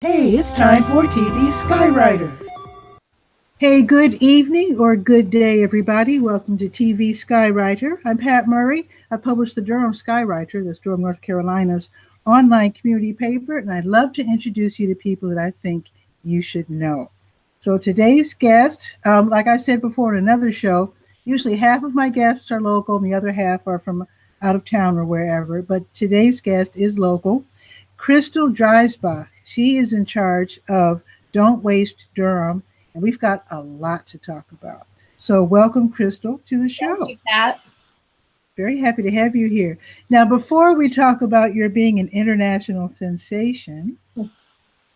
Hey, it's time for TV Skywriter. Hey, good evening or good day, everybody. Welcome to TV Skywriter. I'm Pat Murray. I publish the Durham Skywriter, that's Durham, North Carolina's online community paper, and I'd love to introduce you to people that I think you should know. So today's guest, like I said before in another show, usually half of my guests are local and the other half are from out of town or wherever, but today's guest is local. Crystal Dreisbach. She is in charge of Don't Waste Durham, and we've got a lot to talk about. So, welcome, Crystal, to the Thank show. you, Pat. Very happy to have you here. Now, before we talk about your being an international sensation,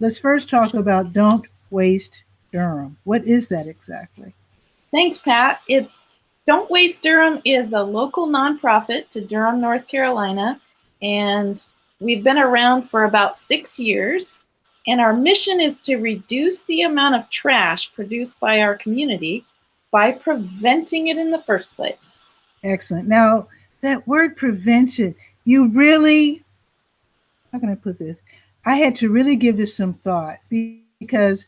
let's first talk about Don't Waste Durham. What is that exactly? Thanks, Pat. Don't Waste Durham is a local nonprofit to Durham, North Carolina, and we've been around for about 6 years. And our mission is to reduce the amount of trash produced by our community by preventing it in the first place. Excellent. Now, that word prevention, you really, how can I put this? I had to really give this some thought because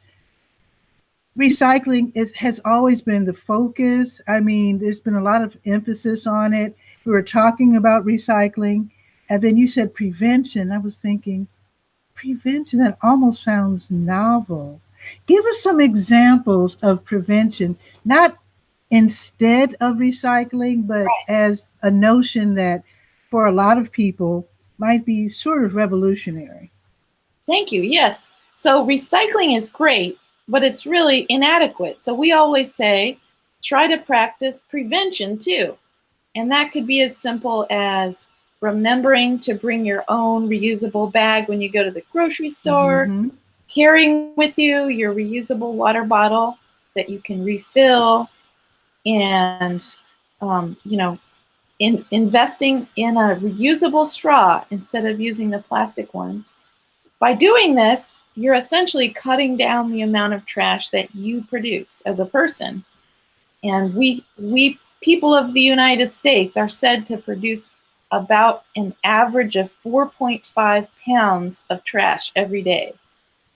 recycling has always been the focus. I mean, there's been a lot of emphasis on it. We were talking about recycling, and then you said prevention. I was thinking, prevention, that almost sounds novel. Give us some examples of prevention, not instead of recycling, but as a notion that for a lot of people might be sort of revolutionary. Thank you. Yes. So recycling is great, but it's really inadequate. So we always say, try to practice prevention too. And that could be as simple as remembering to bring your own reusable bag when you go to the grocery store, carrying with you your reusable water bottle that you can refill, and investing in a reusable straw instead of using the plastic ones. By doing this, you're essentially cutting down the amount of trash that you produce as a person. And we people of the United States are said to produce about an average of 4.5 pounds of trash every day.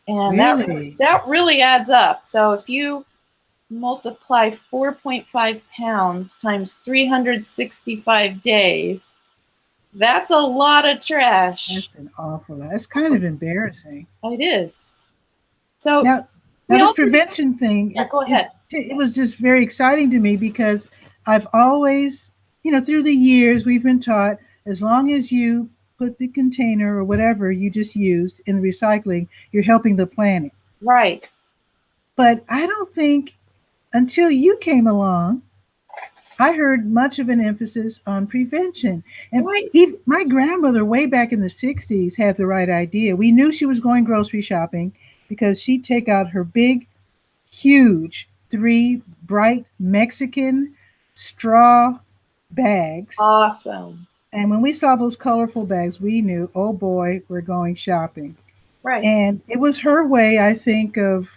And Really? that really adds up. So if you multiply 4.5 pounds times 365 days, that's a lot of trash. That's an awful lot. That's kind of embarrassing. It is. So Now this prevention thing, yeah, go ahead. It was just very exciting to me because I've always, through the years we've been taught as long as you put the container or whatever you just used in the recycling, you're helping the planet. Right. But I don't think until you came along, I heard much of an emphasis on prevention. And even my grandmother, way back in the 60s, had the right idea. We knew she was going grocery shopping because she'd take out her big, huge, 3 bright Mexican straw bags. Awesome. And when we saw those colorful bags, we knew, oh boy, we're going shopping. Right. And it was her way, I think, of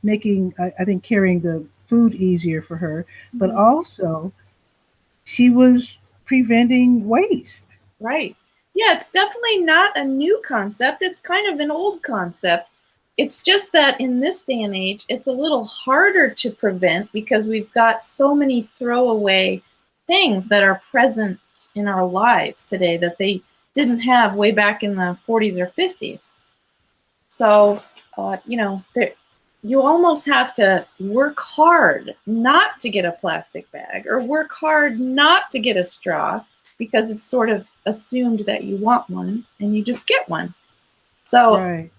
making, I think, carrying the food easier for her, but also she was preventing waste. Right. Yeah, it's definitely not a new concept. It's kind of an old concept. It's just that in this day and age, it's a little harder to prevent because we've got so many throwaway things that are present in our lives today that they didn't have way back in the 40s or 50s. So, you almost have to work hard not to get a plastic bag or work hard not to get a straw because it's sort of assumed that you want one and you just get one. So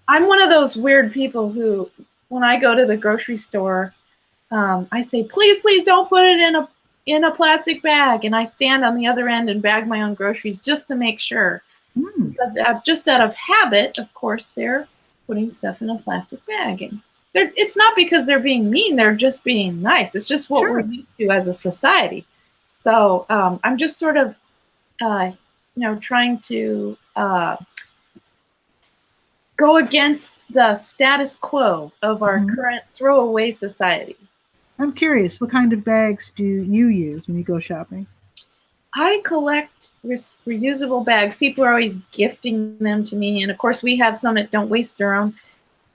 I'm one of those weird people who, when I go to the grocery store, I say, please don't put it in a plastic bag. And I stand on the other end and bag my own groceries just to make sure. Because just out of habit, of course, they're putting stuff in a plastic bag. And it's not because they're being mean, they're just being nice. It's just what we're used to as a society. So I'm just sort of, trying to go against the status quo of our current throwaway society. I'm curious, what kind of bags do you use when you go shopping? I collect reusable bags. People are always gifting them to me. And of course, we have some at Don't Waste Durham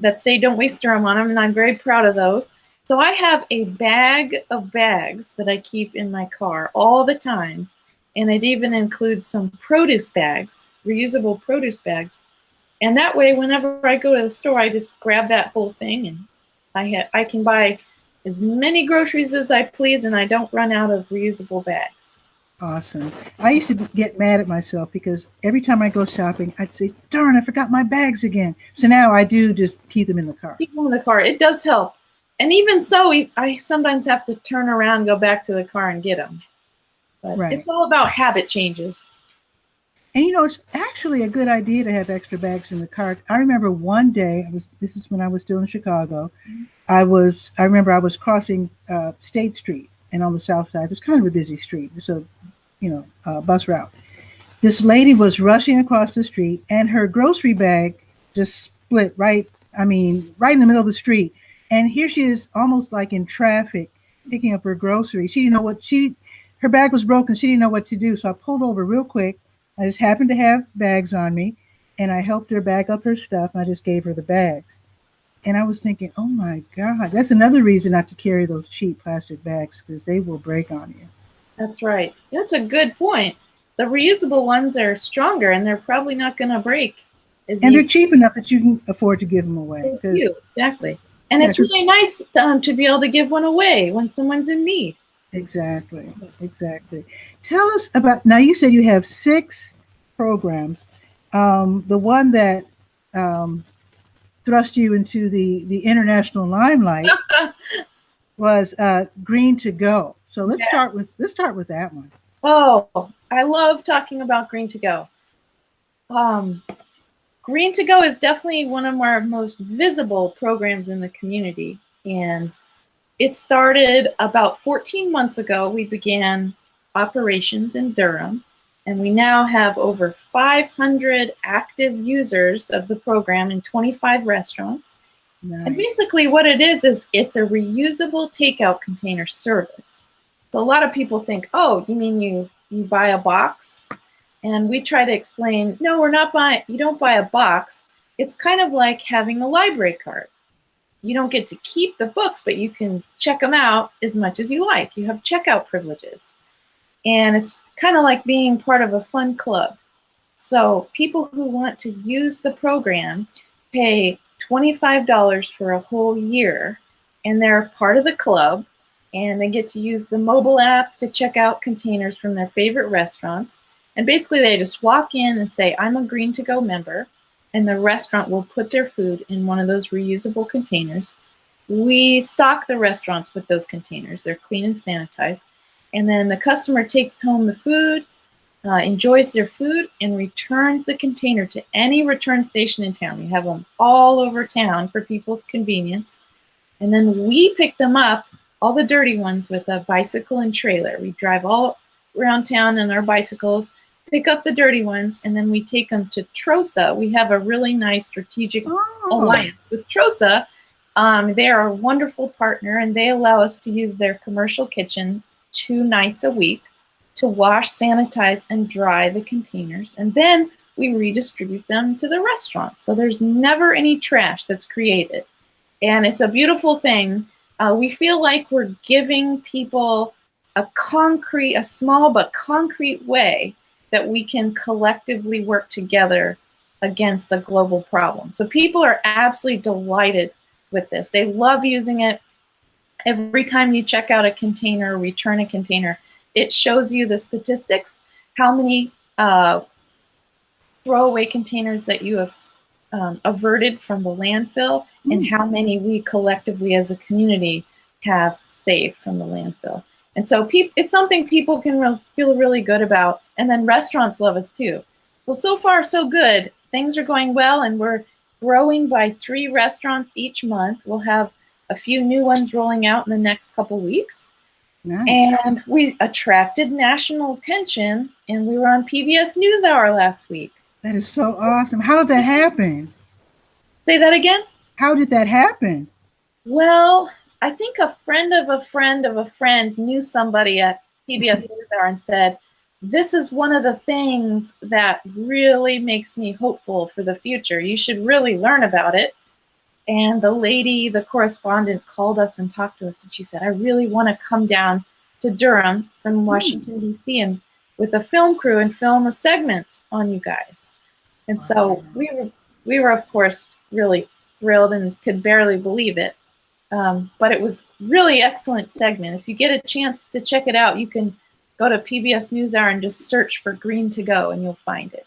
that say don't waste Durham on them, and I'm very proud of those. So I have a bag of bags that I keep in my car all the time, and it even includes some produce bags, reusable produce bags. And that way, whenever I go to the store, I just grab that whole thing, and I can buy as many groceries as I please, and I don't run out of reusable bags. Awesome. I used to get mad at myself because every time I go shopping, I'd say, darn, I forgot my bags again. So now I do just keep them in the car. Keep them in the car. It does help. And even so, I sometimes have to turn around, go back to the car and get them. But Right. It's all about habit changes. And it's actually a good idea to have extra bags in the car. I remember one day, this is when I was still in Chicago. I remember I was crossing State Street, and on the south side, it was kind of a busy street. So, bus route. This lady was rushing across the street, and her grocery bag just split right in the middle of the street. And here she is, almost like in traffic, picking up her groceries. She didn't know her bag was broken. She didn't know what to do. So I pulled over real quick. I just happened to have bags on me, and I helped her bag up her stuff. And I just gave her the bags. And I was thinking, oh my God, that's another reason not to carry those cheap plastic bags, because they will break on you. That's right. That's a good point. The reusable ones are stronger, and they're probably not going to break. And they're cheap enough that you can afford to give them away. Exactly. And it's really nice to be able to give one away when someone's in need. Exactly. Tell us about, now you said you have 6 programs. The one that thrust you into the international limelight was Green to Go. So let's start with that one. Oh, I love talking about Green to Go. Green to Go is definitely one of our most visible programs in the community, and it started about 14 months ago. We began operations in Durham, and we now have over 500 active users of the program in 25 restaurants. Nice. And basically what it is it's a reusable takeout container service. So a lot of people think, oh, you mean you buy a box? And we try to explain, no, you don't buy a box. It's kind of like having a library card. You don't get to keep the books, but you can check them out as much as you like. You have checkout privileges. And it's kind of like being part of a fun club. So people who want to use the program pay $25 for a whole year, and they're part of the club, and they get to use the mobile app to check out containers from their favorite restaurants. And basically they just walk in and say, I'm a Green to Go member, and the restaurant will put their food in one of those reusable containers. We stock the restaurants with those containers. They're clean and sanitized. And then the customer takes home the food, enjoys their food, and returns the container to any return station in town. We have them all over town for people's convenience. And then we pick them up, all the dirty ones, with a bicycle and trailer. We drive all around town in our bicycles, pick up the dirty ones, and then we take them to Trosa. We have a really nice strategic alliance with Trosa. They are a wonderful partner, and they allow us to use their commercial kitchen 2 nights a week to wash, sanitize, and dry the containers. And then we redistribute them to the restaurant. So there's never any trash that's created. And it's a beautiful thing. We feel like we're giving people a small but concrete way that we can collectively work together against a global problem. So people are absolutely delighted with this. They love using it. Every time you check out a container, return a container, it shows you the statistics, how many throwaway containers that you have averted from the landfill, and how many we collectively as a community have saved from the landfill. And so it's something people can feel really good about. And then restaurants love us too. So far, so good. Things are going well, and we're growing by 3 restaurants each month. We'll have a few new ones rolling out in the next couple weeks. Nice. And we attracted national attention, and we were on PBS NewsHour last week. That is so awesome. How did that happen? Say that again? How did that happen? Well, I think a friend of a friend of a friend knew somebody at PBS NewsHour and said, this is one of the things that really makes me hopeful for the future. You should really learn about it. And the lady, the correspondent, called us and talked to us, and she said, I really want to come down to Durham from Washington, D.C., and with a film crew and film a segment on you guys. And so we were, of course, really thrilled and could barely believe it. But it was really excellent segment. If you get a chance to check it out, you can go to PBS NewsHour and just search for Green to Go, and you'll find it.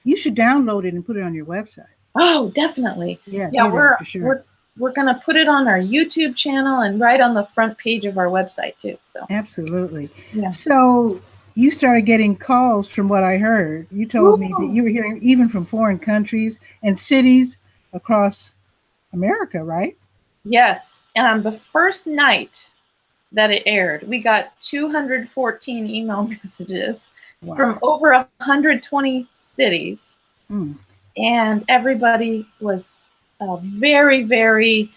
You should download it and put it on your website. Oh, definitely. Yeah, we're for sure. We're going to put it on our YouTube channel and right on the front page of our website too. So absolutely. Yeah. So you started getting calls from what I heard. You told me that you were hearing even from foreign countries and cities across America, right? Yes. The first night that it aired, we got 214 email messages from over 120 cities. And everybody was very, very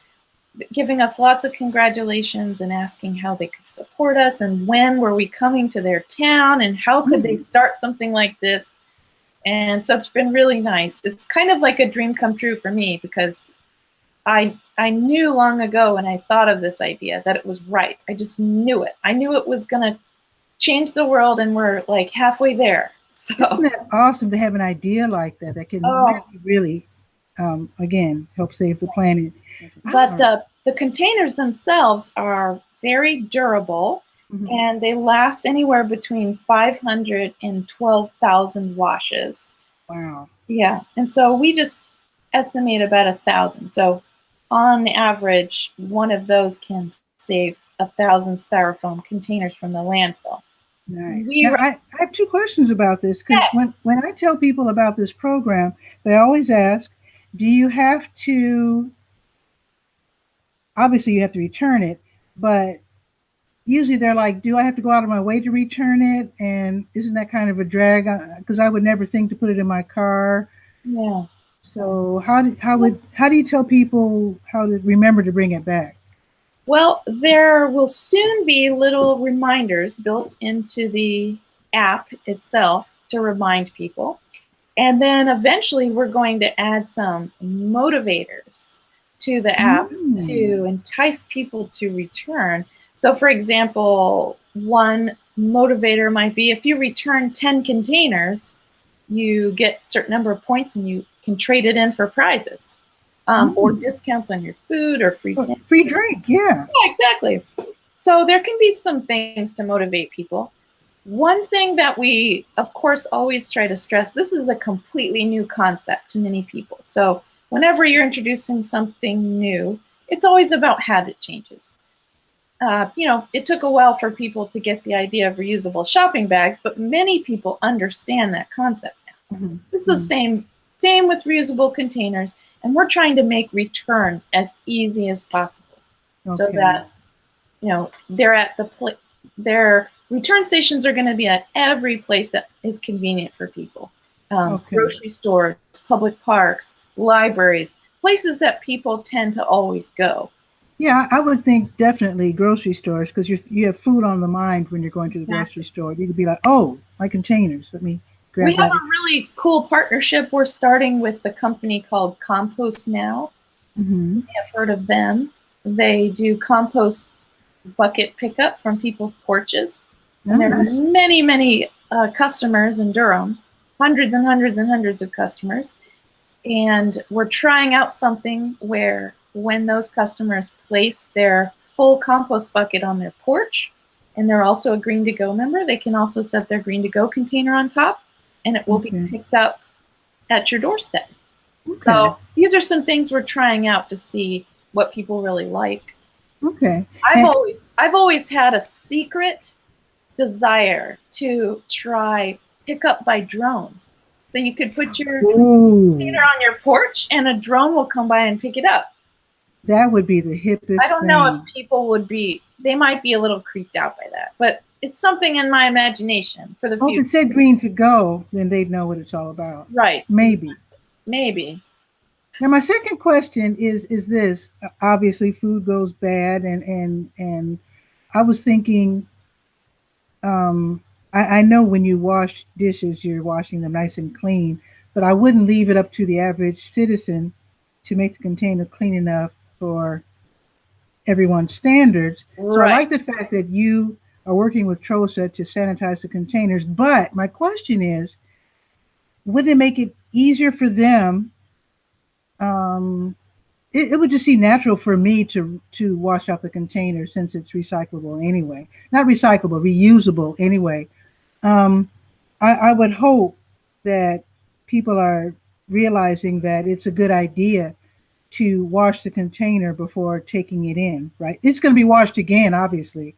giving us lots of congratulations and asking how they could support us and when were we coming to their town and how could they start something like this. And so it's been really nice. It's kind of like a dream come true for me because I knew long ago when I thought of this idea that it was right. I just knew it. I knew it was going to change the world, and we're like halfway there. So isn't that awesome to have an idea like that that can really again help save the planet? But the containers themselves are very durable, and they last anywhere between 500 and 12,000 washes. Wow. Yeah, and so we just estimate about 1,000. So on average, one of those can save 1,000 styrofoam containers from the landfill. Nice. Now, I have two questions about this because when I tell people about this program, they always ask, do you have to, obviously you have to return it, but usually they're like, do I have to go out of my way to return it? And isn't that kind of a drag? Because I would never think to put it in my car. Yeah. So how do you tell people how to remember to bring it back? Well, there will soon be little reminders built into the app itself to remind people. And then eventually we're going to add some motivators to the app to entice people to return. So for example, one motivator might be if you return 10 containers, you get a certain number of points and you can trade it in for prizes. Or discounts on your food or free drink. Yeah, exactly. So there can be some things to motivate people. One thing that we, of course, always try to stress, this is a completely new concept to many people. So whenever you're introducing something new, it's always about habit changes. It took a while for people to get the idea of reusable shopping bags, but many people understand that concept now. This is the same with reusable containers. And we're trying to make return as easy as possible, so that their return stations are going to be at every place that is convenient for people. Grocery stores, public parks, libraries, places that people tend to always go. Yeah, I would think definitely grocery stores because you have food on the mind when you're going to the grocery store. You could be like, oh, my containers. Let me. We have a really cool partnership. We're starting with the company called Compost Now. You have heard of them. They do compost bucket pickup from people's porches. And there are many, many customers in Durham, hundreds and hundreds and hundreds of customers. And we're trying out something where when those customers place their full compost bucket on their porch, and they're also a Green to Go member, they can also set their Green to Go container on top. And it will be picked up at your doorstep. So these are some things we're trying out to see what people really like. I've always had a secret desire to try pick up by drone. So you could put your container on your porch and a drone will come by and pick it up. That would be the hippest I don't know if people would be, they might be a little creeped out by that, but it's something in my imagination for the future. If it said Green to Go, then they'd know what it's all about. Right. Maybe. Now my second question is this. Obviously food goes bad and I was thinking, I know when you wash dishes, you're washing them nice and clean, but I wouldn't leave it up to the average citizen to make the container clean enough for everyone's standards. So I Right. like the fact that you are working with TROSA to sanitize the containers. But my question is, wouldn't it make it easier for them? Um, it would just seem natural for me to wash out the container since it's recyclable anyway. Not recyclable, reusable anyway. Um, I would hope that people are realizing that it's a good idea to wash the container before taking it in, right? It's going to be washed again, obviously,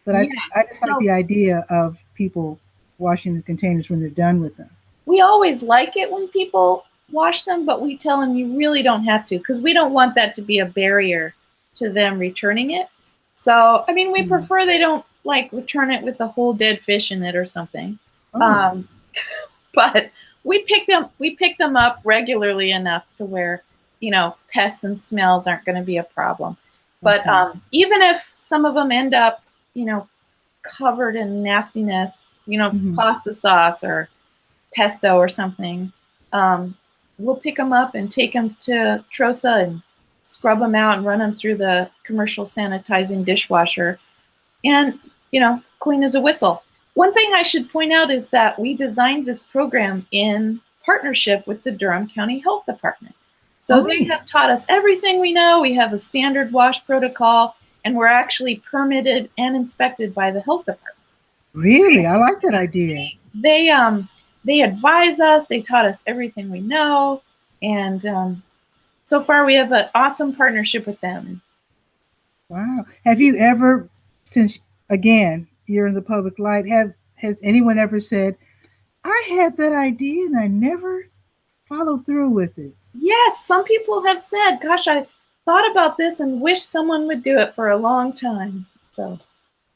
but I Yes. just like So the idea of people washing the containers when they're done with them. we always like it when people wash them, but we tell them you really don't have to because we don't want that to be a barrier to them returning it. So, I mean, we Mm. prefer they don't like return it with a whole dead fish in it or something. Oh, Um, but we pick them up regularly enough to where, pests and smells aren't going to be a problem. But okay. even if some of them end up, you know, covered in nastiness, Hmm. pasta sauce or pesto or something, um, we'll pick them up and take them to Trosa and scrub them out and run them through the commercial sanitizing dishwasher and, clean as a whistle. One thing I should point out is that we designed this program in partnership with the Durham County Health Department. So they Oh, have taught us everything we know. We have a standard wash protocol, and we're actually permitted and inspected by the health department. really? I like that idea. They advise us. They taught us everything we know, and so far we have an awesome partnership with them. Wow. Have you ever, since again you're in the public light, has anyone ever said, "I had that idea and I never followed through with it"? Yes, some people have said, "Gosh, I thought about this and wish someone would do it for a long time." So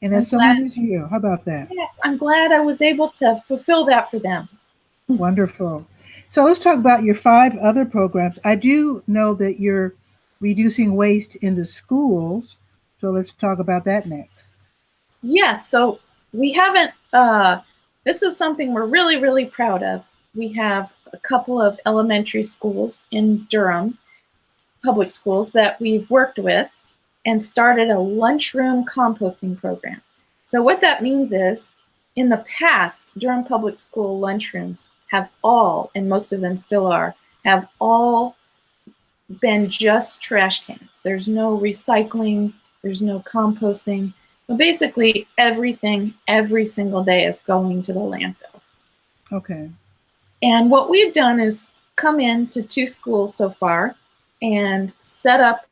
And I'm as glad. someone as you, how about that? Yes, I'm glad I was able to fulfill that for them. Wonderful. So let's talk about your 5 other programs. I do know that you're reducing waste in the schools. So let's talk about that next. Yes, so we haven't, this is something we're really, really proud of. We have a couple of elementary schools in Durham, public schools, that we've worked with and started a lunchroom composting program. So, what that means is, in the past, Durham Public School lunchrooms have all, and most of them still are, have all been just trash cans. There's no recycling, there's no composting. But basically, everything every single day is going to the landfill. Okay. And what we've done is come into 2 schools so far and set up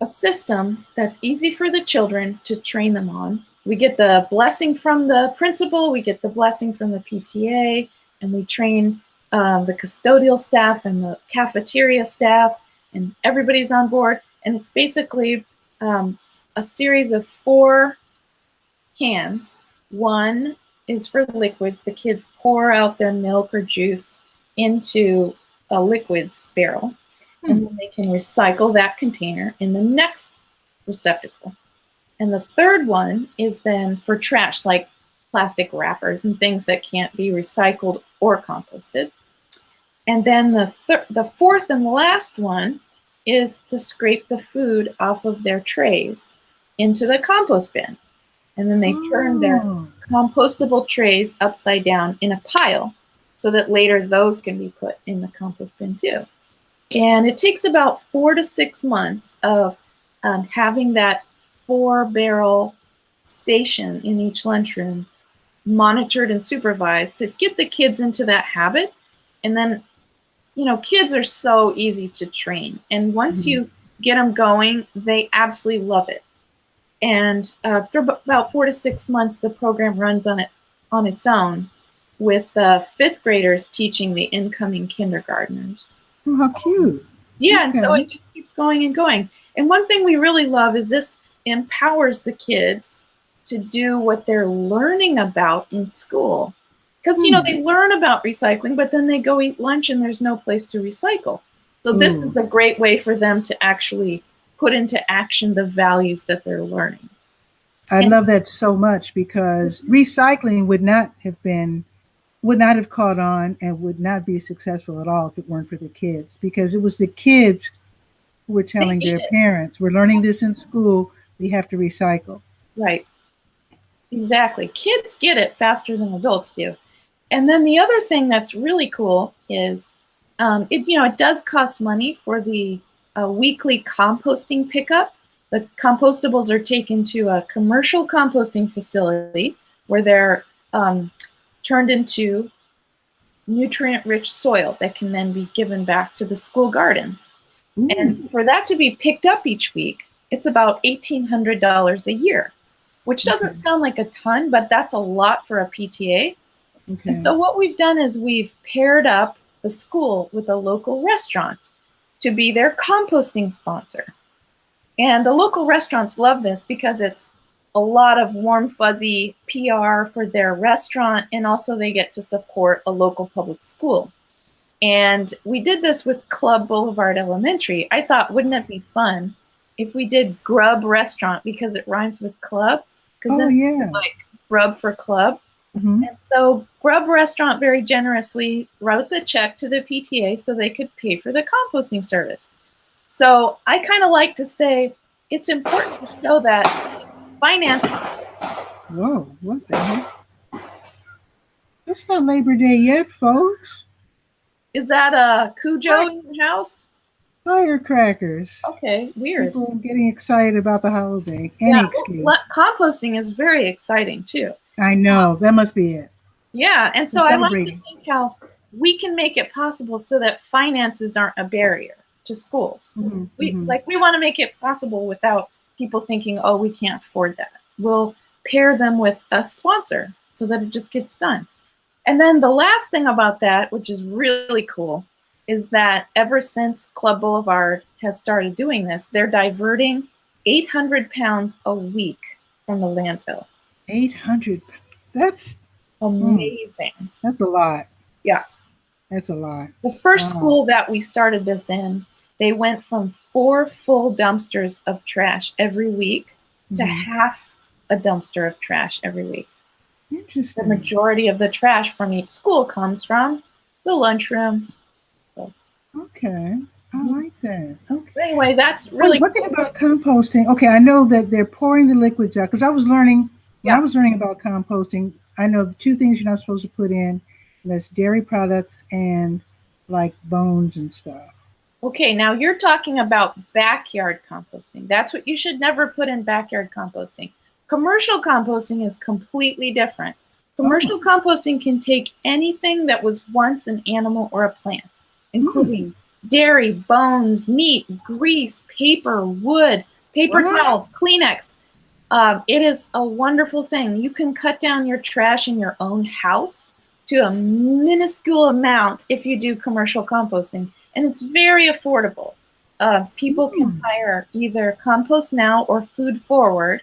a system that's easy for the children to train them on. We get the blessing from the principal, we get the blessing from the PTA, and we train the custodial staff and the cafeteria staff, and everybody's on board. And it's basically a series of 4 cans. One is for liquids. The kids pour out their milk or juice into a liquids barrel, and then they can recycle that container in the next receptacle. And the third one is then for trash, like plastic wrappers and things that can't be recycled or composted. And then the fourth and last one is to scrape the food off of their trays into the compost bin. And then they turn their Oh, compostable trays upside down in a pile so that later those can be put in the compost bin too. And it takes about 4 to 6 months of having that 4-barrel station in each lunchroom monitored and supervised to get the kids into that habit. And then, kids are so easy to train. And once you get them going, they absolutely love it. And for about 4 to 6 months, the program runs on its own, with the 5th graders teaching the incoming kindergartners. oh, how cute. Yeah, and so Okay. it just keeps going and going. And one thing we really love is this empowers the kids to do what they're learning about in school. Because, they learn about recycling, but then they go eat lunch and there's no place to recycle. So this Ooh. is a great way for them to actually put into action the values that they're learning. I And love that so much because recycling would not have been would not have caught on and would not be successful at all if it weren't for the kids, because it was the kids who were They telling need their it. parents, we're learning this in school, we have to recycle. Right. Exactly. Kids get it faster than adults do. And then the other thing that's really cool is it does cost money for the weekly composting pickup. The compostables are taken to a commercial composting facility where they're turned into nutrient-rich soil that can then be given back to the school gardens. Ooh. And for that to be picked up each week, it's about $1,800 a year, which doesn't sound like a ton, but that's a lot for a PTA. Okay. And so what we've done is we've paired up the school with a local restaurant to be their composting sponsor. And the local restaurants love this because it's a lot of warm, fuzzy PR for their restaurant, and also they get to support a local public school. And we did this with Club Boulevard Elementary. I thought, wouldn't it be fun if we did Grub Restaurant, because it rhymes with club? Because it's like Grub for club. Mm-hmm. And so Grub Restaurant very generously wrote the check to the PTA so they could pay for the composting service. So I kind of like to say it's important to show that finance. Whoa, what the heck? It's not Labor Day yet, folks. Is that a Cujo in your house? Firecrackers. Okay, weird. People getting excited about the holiday. Any excuse. Composting is very exciting too. I know. That must be it. Yeah, and so I like to think how we can make it possible so that finances aren't a barrier to schools. Mm-hmm. We want to make it possible without people thinking, oh, we can't afford that. We'll pair them with a sponsor so that it just gets done. And then the last thing about that, which is really cool, is that ever since Club Boulevard has started doing this, they're diverting 800 pounds a week from the landfill. 800. That's amazing. That's a lot. Yeah. That's a lot. The first school that we started this in, they went from 4 full dumpsters of trash every week to half a dumpster of trash every week. Interesting. The majority of the trash from each school comes from the lunchroom. So. Okay. I like that. Okay. Anyway, that's really What about composting? Okay, I know that they're pouring the liquids out, because I was learning when I was learning about composting. I know the 2 things you're not supposed to put in, and that's dairy products and like bones and stuff. Okay, now you're talking about backyard composting. That's what you should never put in backyard composting. Commercial composting is completely different. Commercial composting can take anything that was once an animal or a plant, including dairy, bones, meat, grease, paper, wood, paper towels, Kleenex. It is a wonderful thing. You can cut down your trash in your own house to a minuscule amount if you do commercial composting, and it's very affordable. People can hire either Compost Now or Food Forward,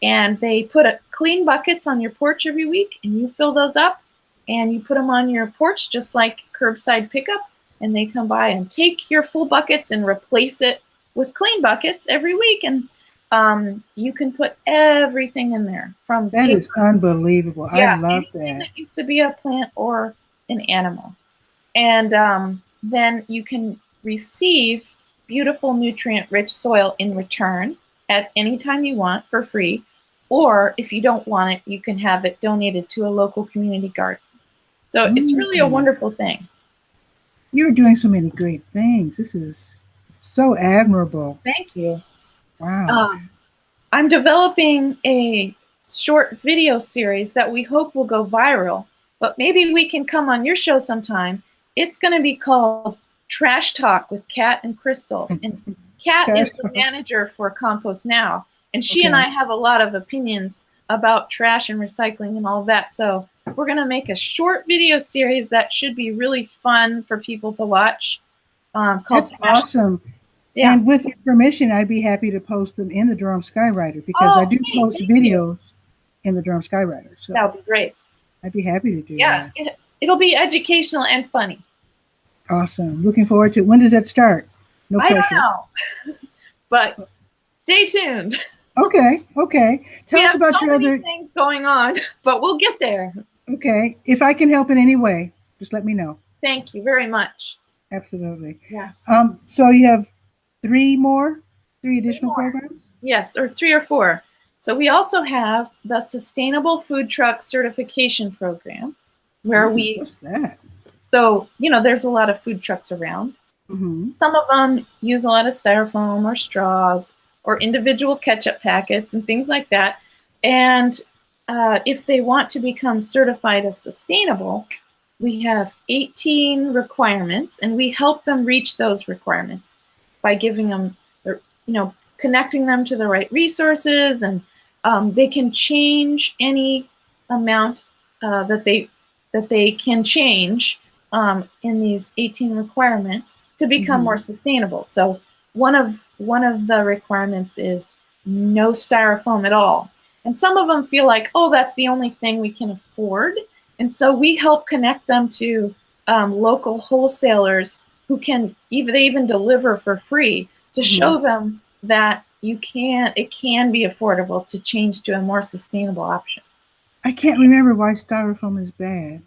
and they put clean buckets on your porch every week, and you fill those up, and you put them on your porch just like curbside pickup, and they come by and take your full buckets and replace it with clean buckets every week, and you can put everything in there from that paper. Is unbelievable. Yeah, I love anything that used to be a plant or an animal. And then you can receive beautiful nutrient-rich soil in return at any time you want for free, or if you don't want it, you can have it donated to a local community garden. So it's really a wonderful thing. You're doing so many great things. This is so admirable. Thank you. Wow. I'm developing a short video series that we hope will go viral, but maybe we can come on your show sometime. It's going to be called Trash Talk with Kat and Crystal. And Kat is the manager for Compost Now, and she and I have a lot of opinions about trash and recycling and all that. So we're going to make a short video series that should be really fun for people to watch. That's awesome. Yeah. And with your permission, I'd be happy to post them in the Durham Skywriter, because I do post videos in the Durham Skywriter. So that would be great. I'd be happy to do that. Yeah, it'll be educational and funny. Awesome. Looking forward to it. When does that start? No pressure. I don't know. But stay tuned. Okay. Tell us about so your many other things going on, but we'll get there. Okay. If I can help in any way, just let me know. Thank you very much. Absolutely. Yeah. So you have three Three additional more. programs? Yes, or 3 or 4. So we also have the Sustainable Food Truck Certification Program, where Ooh, what's that? there's a lot of food trucks around. Mm-hmm. Some of them use a lot of styrofoam or straws or individual ketchup packets and things like that. And if they want to become certified as sustainable, we have 18 requirements, and we help them reach those requirements by giving them, connecting them to the right resources, and they can change any amount that they can change in these 18 requirements to become more sustainable. So one of the requirements is no styrofoam at all. And some of them feel like, oh, that's the only thing we can afford. And so we help connect them to local wholesalers who they even deliver for free to show them that it can be affordable to change to a more sustainable option. I can't remember why styrofoam is bad.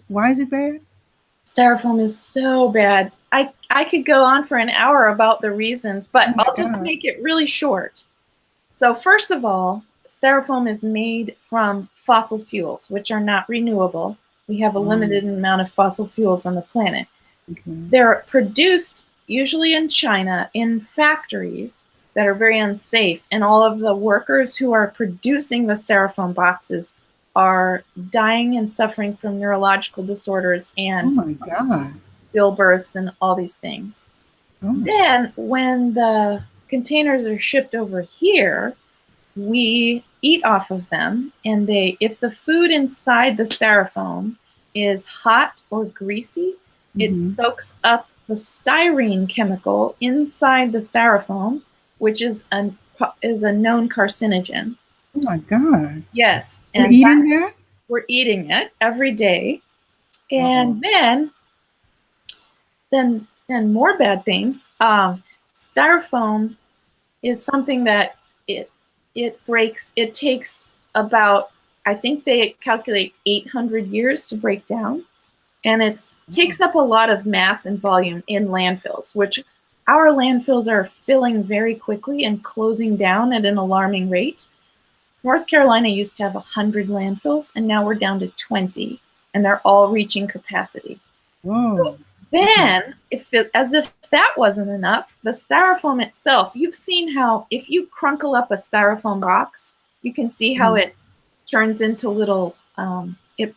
Why is it bad? Styrofoam is so bad. I could go on for an hour about the reasons, but Oh my I'll just God. make it really short. So first of all, styrofoam is made from fossil fuels, which are not renewable. We have a limited amount of fossil fuels on the planet. They're produced usually in China in factories that are very unsafe, and all of the workers who are producing the styrofoam boxes are dying and suffering from neurological disorders Oh and my God. stillbirths and all these things. Oh. Then when the containers are shipped over here, we eat off of them, and if the food inside the styrofoam is hot or greasy, it soaks up the styrene chemical inside the styrofoam, which is a known carcinogen. Oh my God. Yes, We're and eating that? we're eating it every day. And then more bad things. Styrofoam is something that it breaks. It takes about, I think they calculate 800 years to break down, and it takes up a lot of mass and volume in landfills, which our landfills are filling very quickly and closing down at an alarming rate. North Carolina used to have 100 landfills, and now we're down to 20, and they're all reaching capacity. Whoa. Then, as if that wasn't enough, the styrofoam itself, you've seen how if you crunkle up a styrofoam box, you can see how it turns into little, it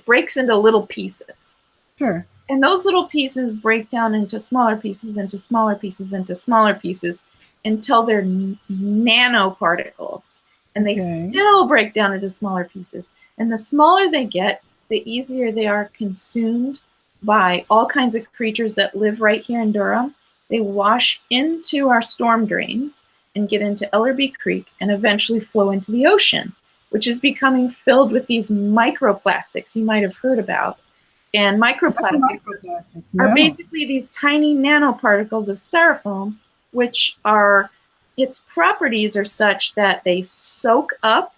breaks into little pieces. Sure. And those little pieces break down into smaller pieces, into smaller pieces, into smaller pieces, until they're nanoparticles. And they still break down into smaller pieces. And the smaller they get, the easier they are consumed by all kinds of creatures that live right here in Durham. They wash into our storm drains and get into Ellerby Creek and eventually flow into the ocean, which is becoming filled with these microplastics you might have heard about. And microplastics are basically these tiny nanoparticles of styrofoam, which its properties are such that they soak up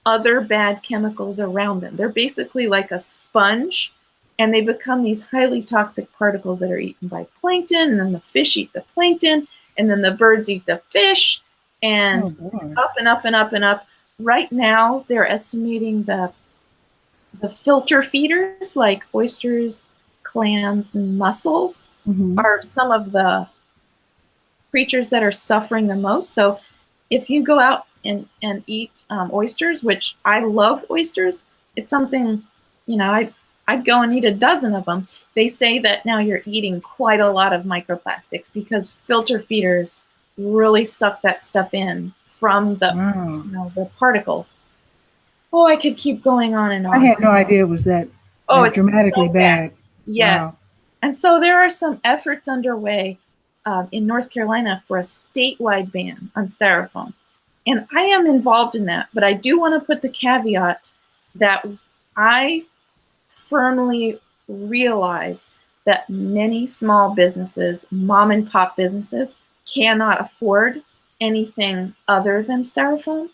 other bad chemicals around them. They're basically like a sponge, and they become these highly toxic particles that are eaten by plankton, and then the fish eat the plankton, and then the birds eat the fish, and up and up and up and up. Right now, they're estimating the filter feeders like oysters, clams, and mussels are some of the creatures that are suffering the most. So if you go out and eat oysters, which I love oysters, it's something, I'd go and eat a dozen of them. They say that now you're eating quite a lot of microplastics because filter feeders really suck that stuff in from the particles. Oh, I could keep going on and on. I had no idea it was that it's dramatically so bad. Yes. Wow. And so there are some efforts underway in North Carolina for a statewide ban on styrofoam. And I am involved in that, but I do want to put the caveat that I firmly realize that many small businesses, mom and pop businesses, cannot afford anything other than styrofoam.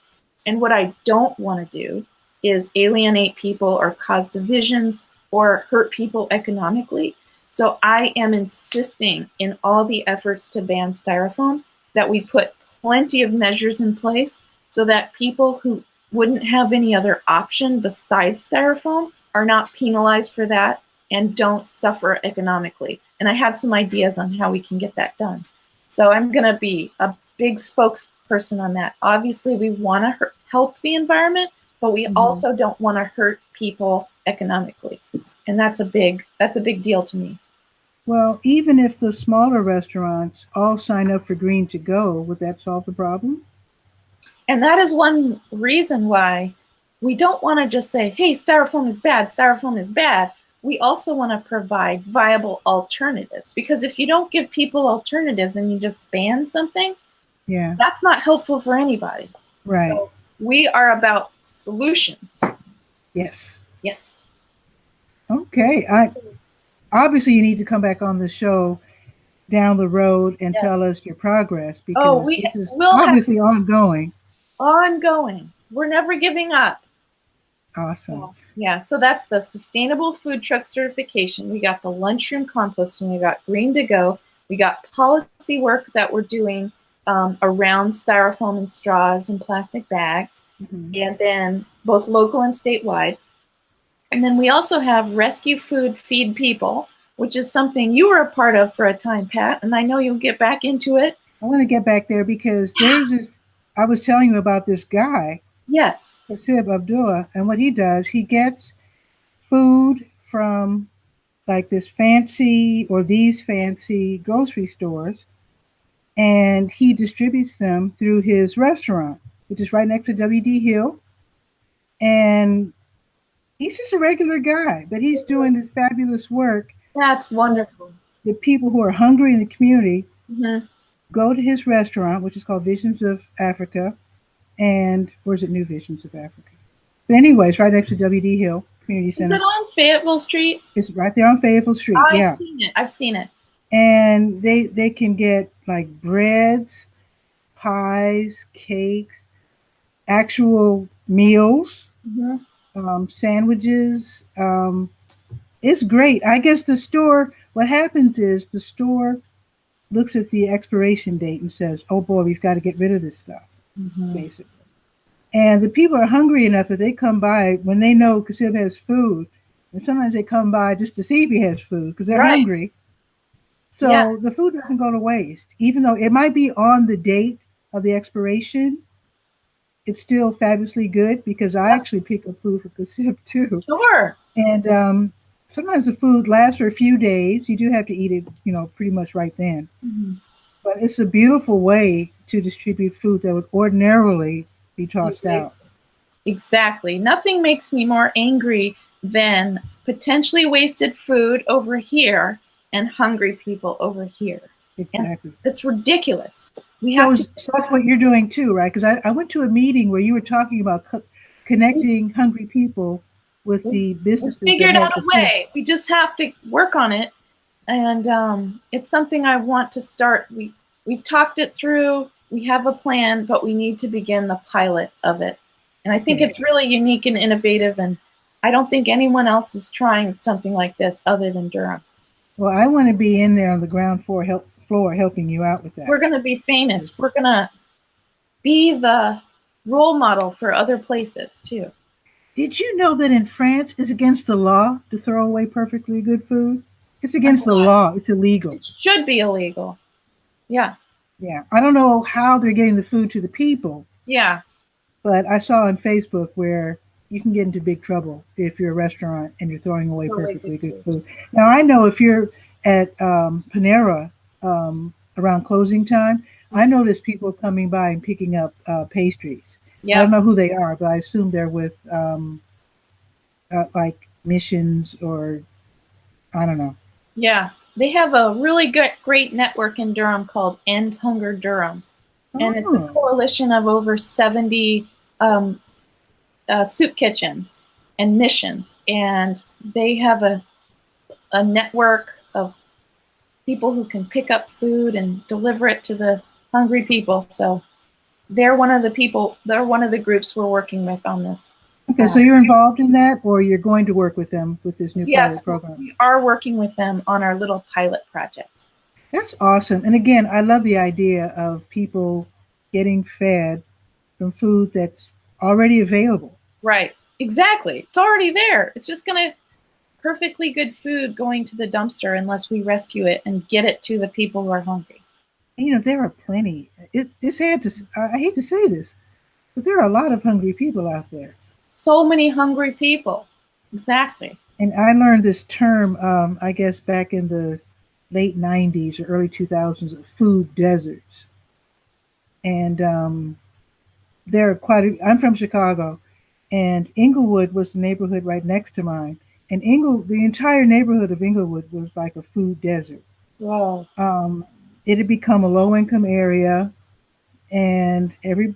And what I don't want to do is alienate people or cause divisions or hurt people economically. So I am insisting in all the efforts to ban styrofoam that we put plenty of measures in place so that people who wouldn't have any other option besides styrofoam are not penalized for that and don't suffer economically. And I have some ideas on how we can get that done. So I'm going to be a big spokesperson on that. Obviously, we want to help the environment, but we also don't want to hurt people economically. And that's a big deal to me. Well, even if the smaller restaurants all sign up for green to go, would that solve the problem? And that is one reason why we don't want to just say, hey, styrofoam is bad, styrofoam is bad. We also want to provide viable alternatives, because if you don't give people alternatives and you just ban something, that's not helpful for anybody. Right. So we are about solutions. Yes. Yes. Okay. Obviously you need to come back on the show down the road and tell us your progress, because this is obviously ongoing. Ongoing. We're never giving up. Awesome. Yeah, so that's the Sustainable Food Truck Certification. We got the lunchroom composting. We got Green to Go. We got policy work that we're doing around styrofoam and straws and plastic bags, and then both local and statewide. And then we also have Rescue Food, Feed People, which is something you were a part of for a time, Pat, and I know you'll get back into it. I want to get back there because there's this, I was telling you about this guy. Yes. Hasib Abdullah, and what he does, he gets food from like this fancy or these fancy grocery stores, and he distributes them through his restaurant, which is right next to WD Hill. And he's just a regular guy, but he's doing this fabulous work. That's wonderful. The people who are hungry in the community go to his restaurant, which is called Visions of Africa. And, or is it New Visions of Africa? But anyway, it's right next to WD Hill Community Center. Is it on Fayetteville Street? It's right there on Fayetteville Street. I've seen it. I've seen it. And they can get like breads, pies, cakes, actual meals, sandwiches. It's great. I guess the store, what happens is the store looks at the expiration date and says, oh boy, we've got to get rid of this stuff, basically. And the people are hungry enough that they come by when they know Kasib has food. And sometimes they come by just to see if he has food because they're hungry. So the food doesn't go to waste. Even though it might be on the date of the expiration, it's still fabulously good because I actually pick up food for Kasib too. Sure. And sometimes the food lasts for a few days. You do have to eat it, pretty much right then. But it's a beautiful way to distribute food that would ordinarily be tossed out. Exactly. Nothing makes me more angry than potentially wasted food over here and hungry people over here. Exactly. And it's ridiculous. So that's what you're doing too, right? Because I went to a meeting where you were talking about connecting hungry people with the businesses. We figured out a way. We just have to work on it. And it's something I want to start. We've talked it through. We have a plan, but we need to begin the pilot of it. And I think it's really unique and innovative. And I don't think anyone else is trying something like this other than Durham. Well, I want to be in there on the ground floor helping you out with that. We're going to be famous. We're going to be the role model for other places too. Did you know that in France it's against the law to throw away perfectly good food? It's against the law. It's illegal. It should be illegal. Yeah. Yeah. I don't know how they're getting the food to the people. Yeah. But I saw on Facebook where you can get into big trouble if you're a restaurant and you're throwing away perfectly good food. Now, I know if you're at Panera around closing time, I notice people coming by and picking up pastries. I don't know who they are, but I assume they're with like missions or I don't know. Yeah, they have a really great network in Durham called End Hunger Durham. And it's a coalition of over 70 soup kitchens and missions. And they have a network of people who can pick up food and deliver it to the hungry people. So they're one of the groups we're working with on this. Okay, so you're involved in that, or you're going to work with them with this new Yes, pilot program? we are working with them on our little pilot project. That's awesome. And again, I love the idea of people getting fed from food that's already available. Right. Exactly. It's already there. It's just going to perfectly good food going to the dumpster unless we rescue it and get it to the people who are hungry. There are plenty. It's sad to. I hate to say this, but there are a lot of hungry people out there. So many hungry people. Exactly. And I learned this term, I guess, back in the late '90s or early 2000s, food deserts. And there are I'm from Chicago, and Inglewood was the neighborhood right next to mine. And the entire neighborhood of Inglewood was like a food desert. Wow. It had become a low income area, and what do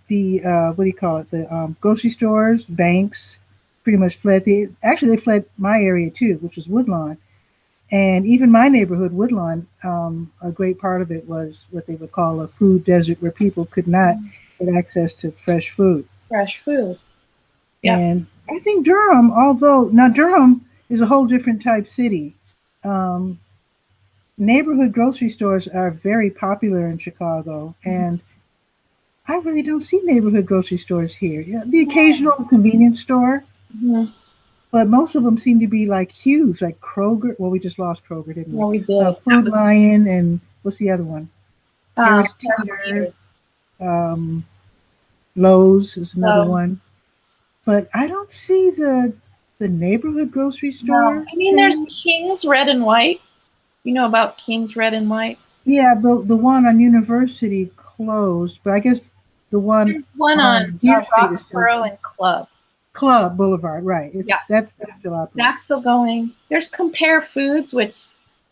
you call it? The grocery stores, banks, pretty much fled. Actually, they fled my area too, which was Woodlawn, and even my neighborhood, Woodlawn. A great part of it was what they would call a food desert, where people could not get access to fresh food. Fresh food. Yeah. And I think Durham, although now Durham is a whole different type city. Neighborhood grocery stores are very popular in Chicago, and I really don't see neighborhood grocery stores here. Yeah, the occasional convenience store, but most of them seem to be like huge, like Kroger. Well, we just lost Kroger, didn't we? Well, we did. Food Lion, and what's the other one? Harris Teeter, Lowe's is another one. But I don't see the neighborhood grocery store. No. I mean, there's King's Red and White. You know about King's Red and White? Yeah, the one on University closed, but I guess the one on Roxborough and Club Boulevard, right? That's still operating. That's still going. There's Compare Foods, which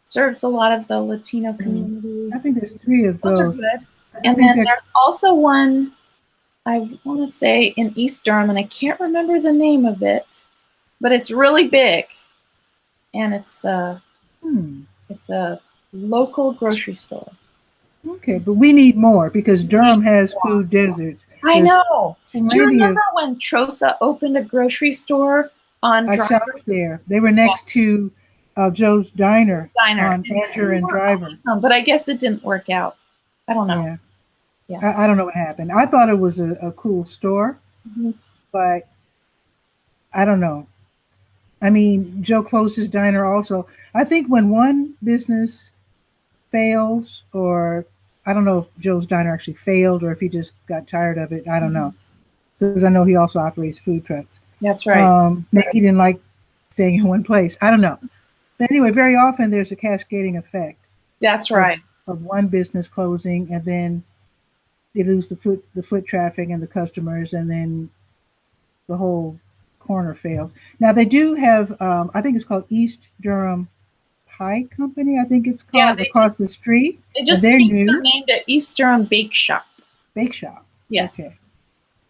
serves a lot of the Latino community. I think there's 3 of those. Those are good. And then there's also one, I want to say, in East Durham, and I can't remember the name of it, but it's really big, and it's a local grocery store. Okay, but we need more because Durham has food deserts. I know. Do you remember when Trosa opened a grocery store on Driver? I shopped there. They were next to Joe's Diner on Andrew and Driver. Awesome, but I guess it didn't work out. I don't know. Yeah. I don't know what happened. I thought it was a cool store, but I don't know. I mean, Joe closed his diner also. I think when one business fails, or I don't know if Joe's Diner actually failed or if he just got tired of it. I don't know. Because I know he also operates food trucks. That's right. Maybe he didn't like staying in one place. I don't know. But anyway, very often there's a cascading effect. That's right. Of one business closing, and then they lose the foot traffic and the customers, and then the whole corner fails. Now they do have, I think it's called East Durham Pie Company, I think it's called, across the street. They just named it East Durham Bake Shop. Bake Shop. Yes. Okay.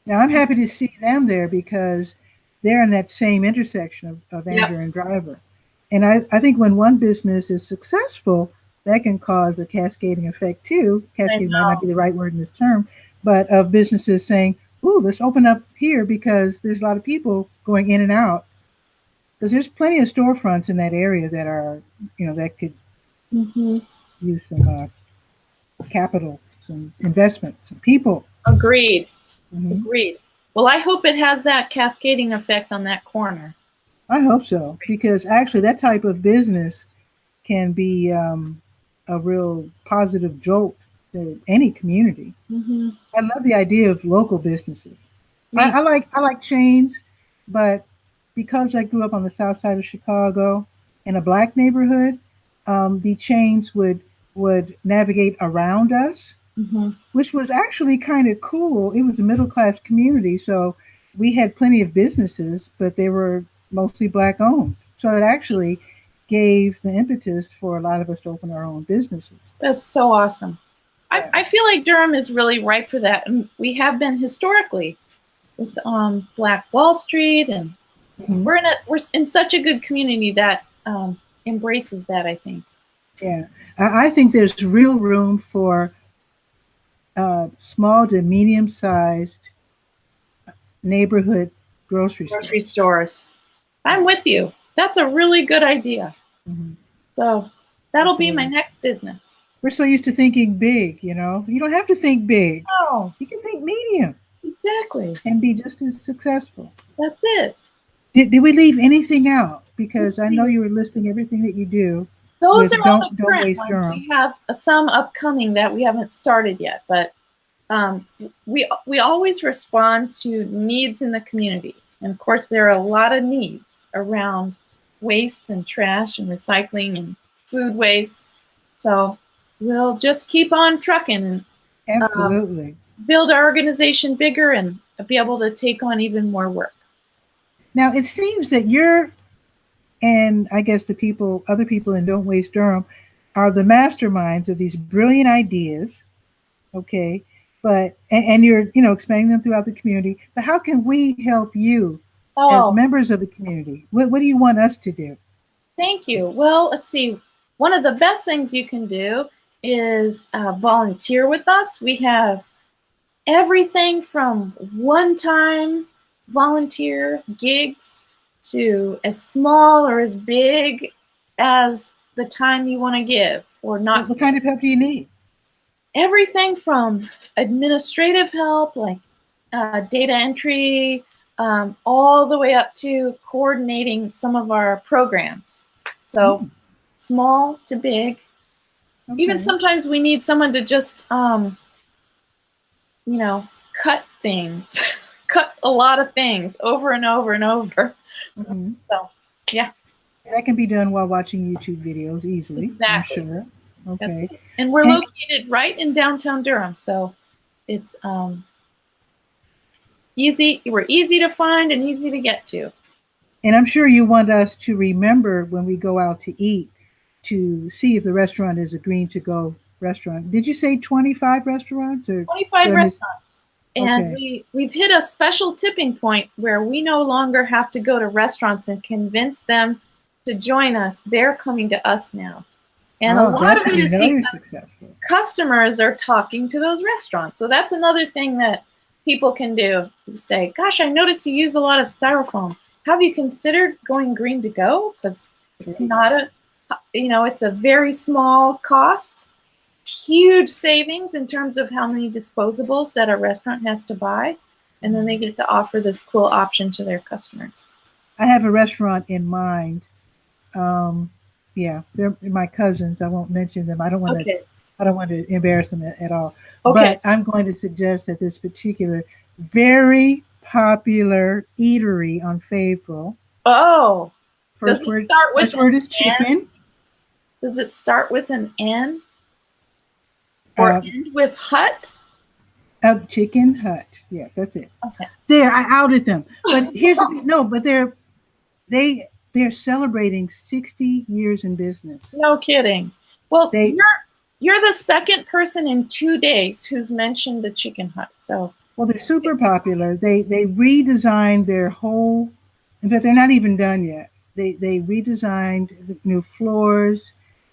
Now I'm happy to see them there because they're in that same intersection of Andrew and Driver. And I think when one business is successful, that can cause a cascading effect too. Cascading might not be the right word in this term, but of businesses saying, ooh, let's open up here because there's a lot of people going in and out. Because there's plenty of storefronts in that area that are, that could use some capital, some investment, some people. Agreed. Agreed. Well, I hope it has that cascading effect on that corner. I hope so, because actually that type of business can be a real positive jolt to any community. I love the idea of local businesses. I like chains, but because I grew up on the south side of Chicago in a Black neighborhood, the chains would navigate around us, which was actually kind of cool. It was a middle-class community, so we had plenty of businesses, but they were mostly Black owned. So it actually gave the impetus for a lot of us to open our own businesses. That's so awesome. Yeah. I feel like Durham is really ripe for that. And we have been historically with Black Wall Street, and we're in such a good community that embraces that, I think. Yeah, I think there's real room for small to medium-sized neighborhood grocery stores. I'm with you. That's a really good idea. Mm-hmm. So that'll be my next business. We're so used to thinking big, you know. You don't have to think big. No. You can think medium. Exactly. And be just as successful. That's it. Did we leave anything out? Because I know you were listing everything that you do. Those are all the current waste ones. Durham. We have some upcoming that we haven't started yet, but we always respond to needs in the community. And of course, there are a lot of needs around waste and trash and recycling and food waste. So we'll just keep on trucking and absolutely build our organization bigger and be able to take on even more work. Now, it seems that you're, and I guess the other people in Don't Waste Durham are the masterminds of these brilliant ideas. Okay. But, and you're, expanding them throughout the community. But how can we help you as members of the community? What do you want us to do? Thank you. Well, let's see. One of the best things you can do is volunteer with us. We have everything from one-time volunteer gigs to as small or as big as the time you want to give or not. What kind of help do you need? Everything from administrative help, like data entry, all the way up to coordinating some of our programs. So small to big. Okay. Even sometimes we need someone to just, cut things, cut a lot of things over and over and over. Mm-hmm. So, yeah. That can be done while watching YouTube videos easily. Exactly. I'm sure. Okay. And we're located right in downtown Durham, so it's easy. We're easy to find and easy to get to. And I'm sure you want us to remember when we go out to eat to see if the restaurant is a green to go restaurant. Did you say 25 restaurants or 25 restaurants? And we've hit a special tipping point where we no longer have to go to restaurants and convince them to join us. They're coming to us now. And a lot of it is because customers are talking to those restaurants. So that's another thing that people can do. You say, gosh, I noticed you use a lot of styrofoam. Have you considered going green to go? Because it's not it's a very small cost, huge savings in terms of how many disposables that a restaurant has to buy. And then they get to offer this cool option to their customers. I have a restaurant in mind. Yeah, they're my cousins. I won't mention them. I don't want to embarrass them at all. Okay. But I'm going to suggest that this particular very popular eatery on Fayetteville. Oh, first word is chicken. Does it start with an N? Or end with hut? Chicken Hut. Yes, that's it. Okay. There, I outed them. But here's the thing. No, but they're celebrating 60 years in business. No kidding. Well, you're the second person in 2 days who's mentioned the Chicken Hut. So they're super popular. They redesigned their whole. In fact, they're not even done yet. They redesigned the new floors,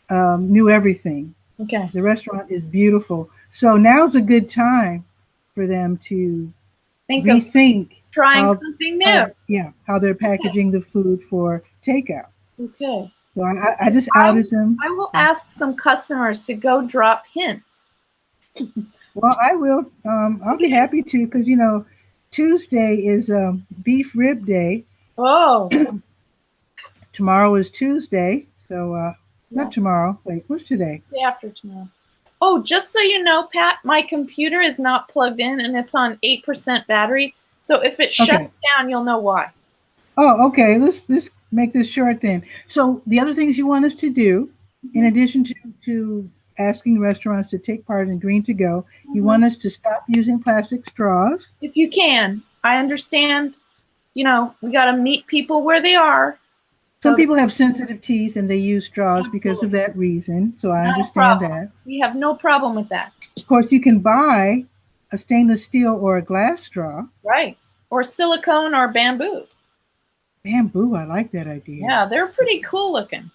new everything. Okay. The restaurant is beautiful. So now's a good time for them to rethink. Trying something new. How they're packaging the food for takeout. Okay. So I just outed them. I will ask some customers to go drop hints. Well, I will. I'll be happy to because, Tuesday is beef rib day. Oh. Tomorrow is Tuesday. So not tomorrow. Wait, what's today? Day after tomorrow. Oh, just so you know, Pat, my computer is not plugged in and it's on 8% battery. So if it shuts down, you'll know why. Oh, okay. Let's make this short then. So the other things you want us to do, in addition to asking restaurants to take part in Green to Go, you want us to stop using plastic straws. If you can. I understand, we got to meet people where they are. Some people have sensitive teeth and they use straws because of that reason. So I understand that. We have no problem with that. Of course, you can buy a stainless steel or a glass straw. Right. Or silicone or bamboo. Bamboo, I like that idea. Yeah, they're pretty cool looking.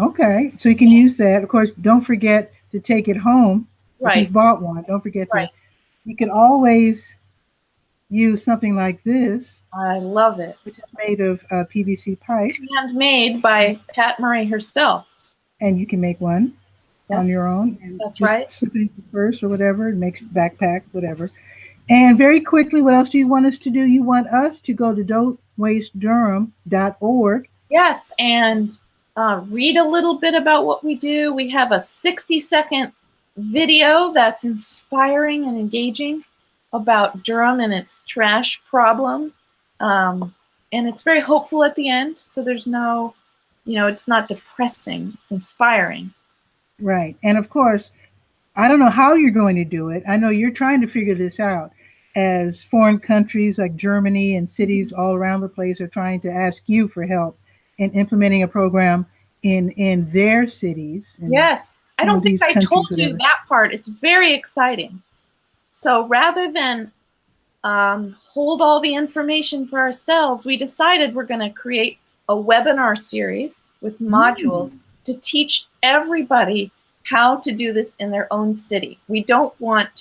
Okay, so you can use that. Of course, don't forget to take it home. Right. If you've bought one, don't forget to. You can always use something like this, I love it. which is made of PVC pipe. Handmade by Pat Murray herself. And you can make one on your own. And That's just right. slip it in your purse or whatever, and make a backpack, whatever. And very quickly, what else do you want us to do? You want us to go to don'twastedurham.org. Yes, and read a little bit about what we do. We have a 60-second video that's inspiring and engaging about Durham and its trash problem. And it's very hopeful at the end. So there's no, it's not depressing. It's inspiring. Right. And of course, I don't know how you're going to do it. I know you're trying to figure this out, as foreign countries like Germany and cities all around the place are trying to ask you for help in implementing a program in their cities. Yes. I don't think I told you that part. It's very exciting. So rather than hold all the information for ourselves, we decided we're going to create a webinar series with modules to teach everybody how to do this in their own city. We want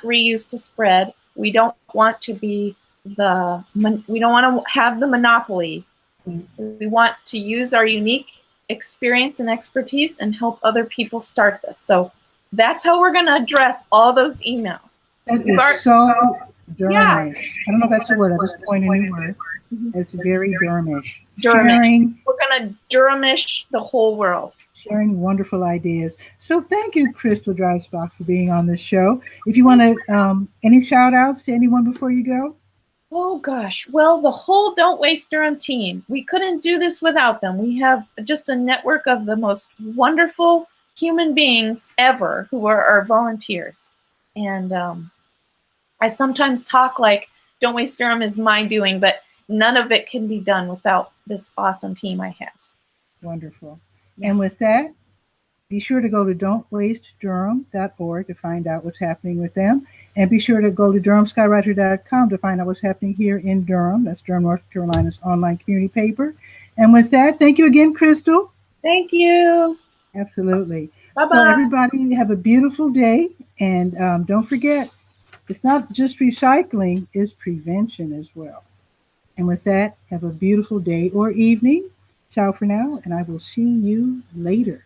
reuse to spread. We don't want to be we don't want to have the monopoly. We want to use our unique experience and expertise and help other people start this. So that's how we're going to address all those emails. That is so Durhamish. I don't know if that's a word. I just coined a new word. It's very Durhamish. Sharing. We're going to Durhamish the whole world. Sharing wonderful ideas. So thank you, Crystal Dreisbach, for being on this show. If you want to, any shout outs to anyone before you go? Oh gosh, well, the whole Don't Waste Durham team. We couldn't do this without them. We have just a network of the most wonderful human beings ever who are our volunteers. And I sometimes talk like Don't Waste Durham is my doing, but none of it can be done without this awesome team I have. Wonderful. And with that, be sure to go to don'twastedurham.org to find out what's happening with them. And be sure to go to durhamskywriter.com to find out what's happening here in Durham. That's Durham, North Carolina's online community paper. And with that, thank you again, Crystal. Thank you. Absolutely. Bye-bye. So everybody have a beautiful day. And don't forget, it's not just recycling, it's prevention as well. And with that, have a beautiful day or evening. Ciao for now, and I will see you later.